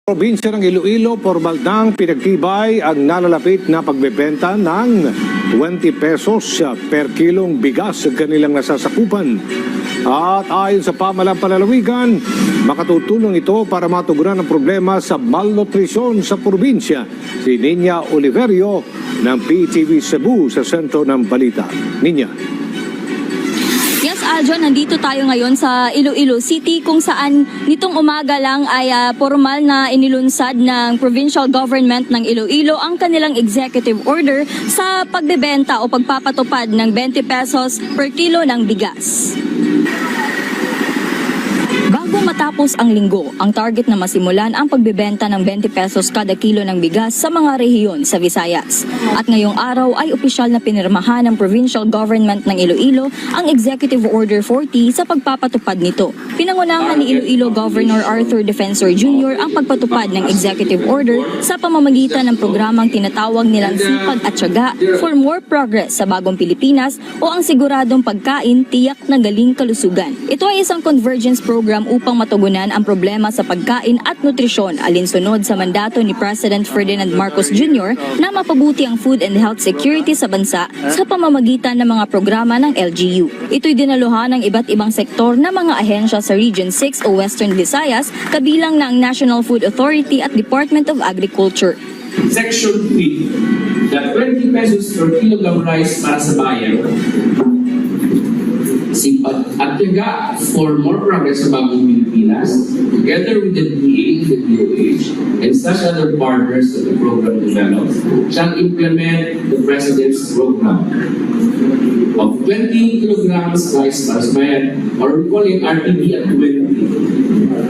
Probinsya ng Iloilo, formal nang pinagtibay ang nalalapit na pagbebenta ng 20 pesos per kilong bigas sa kanilang nasasakupan. At ayon sa pamahalang panlalawigan, makatutulong ito para matugunan ang problema sa malnutrisyon sa probinsya. Si Ninya Oliverio ng PTV Cebu sa sentro ng balita. Ninya. Yes, Aljo, nandito tayo ngayon sa Iloilo City kung saan nitong umaga lang ay formal na inilunsad ng provincial government ng Iloilo ang kanilang executive order sa pagbebenta o pagpapatupad ng 20 pesos per kilo ng bigas. Bago matapos ang linggo, ang target na masimulan ang pagbebenta ng 20 pesos kada kilo ng bigas sa mga rehiyon sa Visayas. At ngayong araw ay opisyal na pinirmahan ng provincial government ng Iloilo ang Executive Order 40 sa pagpapatupad nito. Pinangunahan ni Iloilo Governor Arthur Defensor Jr. ang pagpatupad ng Executive Order sa pamamagitan ng programang tinatawag nilang Sipag at Tiyaga for More Progress sa Bagong Pilipinas o ang Siguradong Pagkain, Tiyak na Galing Kalusugan. Ito ay isang convergence program upang matugunan ang problema sa pagkain at nutrisyon alinsunod sa mandato ni President Ferdinand Marcos Jr. na mapabuti ang food and health security sa bansa sa pamamagitan ng mga programa ng LGU. Ito'y dinaluhan ng iba't ibang sektor na mga ahensya sa Region 6 o Western Visayas, kabilang na ang National Food Authority at Department of Agriculture. Section 3, the 20 pesos per kilogram rice para sa bayan. Sipag at Tiyaga for More Progress sa Bagong Pilipinas, together with the DA, the DOH, and such other partners that the program develops, shall implement the President's program of 20 kilograms rice para sa bayan, or we call it RTB at 20.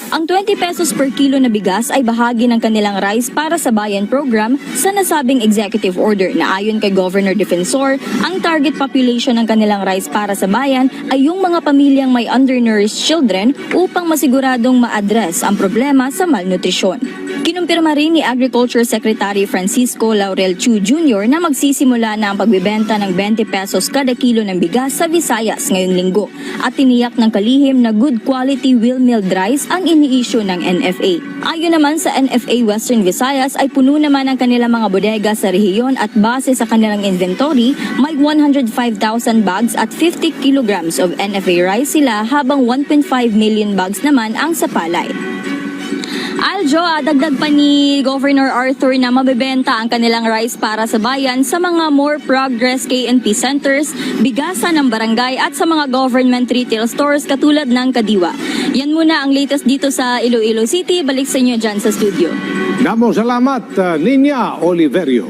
Ang 20 pesos per kilo na bigas ay bahagi ng kanilang Rice para sa Bayan program sa nasabing executive order na ayon kay Governor Defensor, ang target population ng kanilang Rice para sa Bayan ay yung mga pamilyang may undernourished children upang masiguradong ma-address ang problema sa malnutrisyon. Kinumpirma rin ni Agriculture Secretary Francisco Laurel Chu Jr. na magsisimula na ang pagbibenta ng 20 pesos kada kilo ng bigas sa Visayas ngayong linggo at tiniyak ng kalihim na good quality wheel milled rice ang ini-issue ng NFA. Ayon naman sa NFA Western Visayas ay puno naman ang kanilang mga bodega sa rehiyon at base sa kanilang inventory, may 105,000 bags at 50 kilograms of NFA rice sila habang 1.5 million bags naman ang sa palay. Aljo, dagdag pa ni Governor Arthur na mabebenta ang kanilang rice para sa bayan sa mga More Progress KNP centers, bigasan ng barangay at sa mga government retail stores katulad ng Kadiwa. Yan muna ang latest dito sa Iloilo City. Balik sa inyo dyan sa studio. Salamat, Ninya Oliverio.